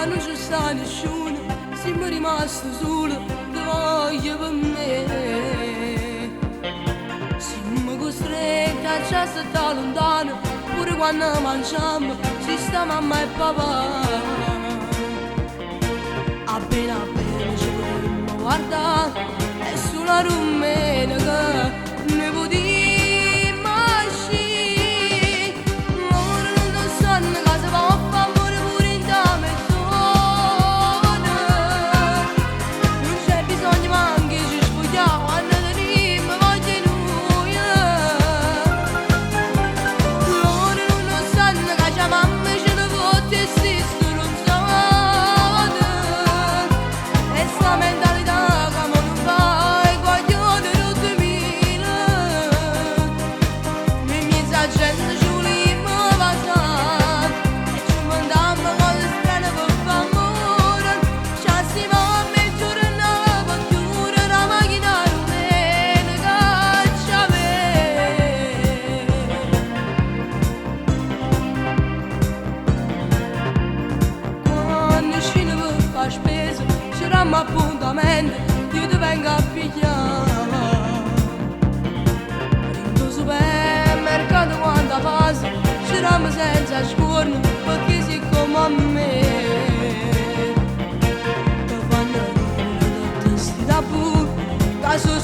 ma non ci sta nessuno, siamo rimasti soli, ti voglio per me. Siamo costretti a già stare lontano, pure quando mangiamo, ci sta mamma e papà. Appena ci potremmo guardare, è sulla domenica che ne potremmo uscire. Ora non sanno cosa va a fare, amore pure in da mezz'ora. Non c'è bisogno manche ci spogliamo, quando teniamo voglia noi. Loro non sanno che c'è mamma ce ne fotte e si stronzate. E sta mentalità che mo non fa i guaglioni del 2000. Me mezza gente ci volevamo passare e ci mandammo cose strane per far amore. Ci assimamo e tornavamo a chiudere la macchina domenica ci aveva. Quando scende per fare spesa, c'eravamo appuntamento, io ti vengo a pigliare. In supermercato quando passa, c'eravamo senza scorno, perché sei come a me. Che fanno tutti sti tabù, che sono